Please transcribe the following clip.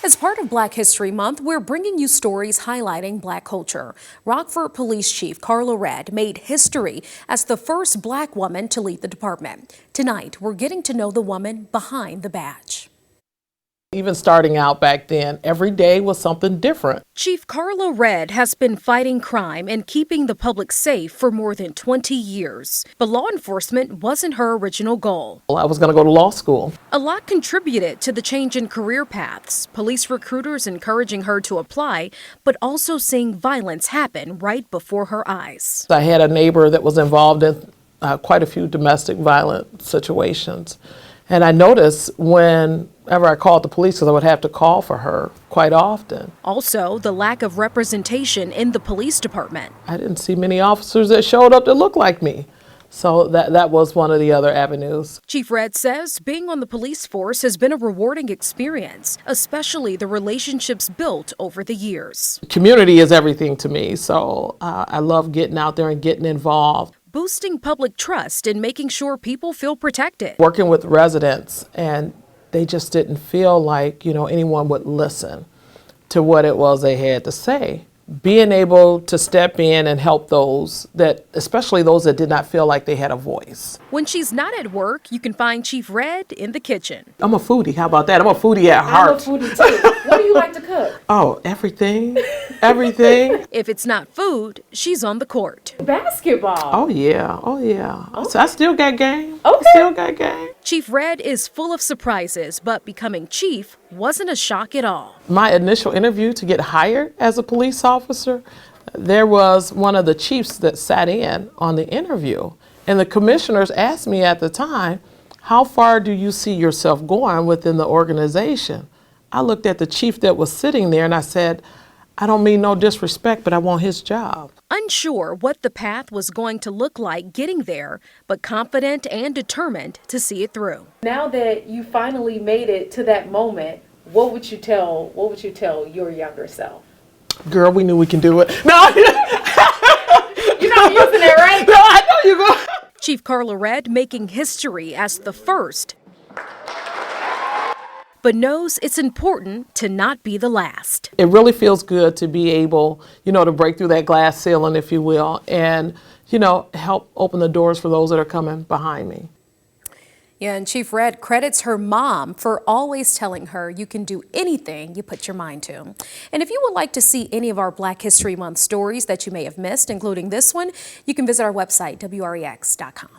As part of Black History Month, we're bringing you stories highlighting Black culture. Rockford Police Chief Carla made history as the first Black woman to lead the department. Tonight, we're getting to know the woman behind the badge. Even starting out back then, every day was something different. Chief Carla has been fighting crime and keeping the public safe for more than 20 years. But law enforcement wasn't her original goal. I was going to go to law school. A lot contributed to the change in career paths. Police recruiters encouraging her to apply, but also seeing violence happen right before her eyes. I had a neighbor that was involved in quite a few domestic violent situations. And I noticed whenever I called the police, because I would have to call for her quite often. Also, the lack of representation in the police department. I didn't see many officers that showed up that looked like me. So that was one of the other avenues. Chief says being on the police force has been a rewarding experience, especially the relationships built over the years. Community is everything to me, so I love getting out there and getting involved. Boosting public trust and making sure people feel protected. Working with residents, and they just didn't feel like, anyone would listen to what it was they had to say. Being able to step in and help those especially those that did not feel like they had a voice. When she's not at work, you can find Chief in the kitchen. I'm a foodie. How about that? I'm a foodie at heart. I'm a foodie too. What do you like to cook? Oh, everything. Everything. If it's not food, she's on the court. Basketball. Oh yeah. Oh yeah. Okay. I still got game. Okay. Still got game. Chief is full of surprises, but becoming chief wasn't a shock at all. My initial interview to get hired as a police officer, there was one of the chiefs that sat in on the interview. And the commissioners asked me at the time, how far do you see yourself going within the organization? I looked at the chief that was sitting there and I said, I don't mean no disrespect, but I want his job. Unsure what the path was going to look like getting there, but confident and determined to see it through. Now that you finally made it to that moment, what would you tell your younger self? Girl, we knew we can do it. No. You're not using it, right? No, I know you're going. Chief Carla making history as the first, but knows it's important to not be the last. It really feels good to be able, to break through that glass ceiling, if you will, and, help open the doors for those that are coming behind me. Yeah, and Chief credits her mom for always telling her you can do anything you put your mind to. And if you would like to see any of our Black History Month stories that you may have missed, including this one, you can visit our website, WREX.com.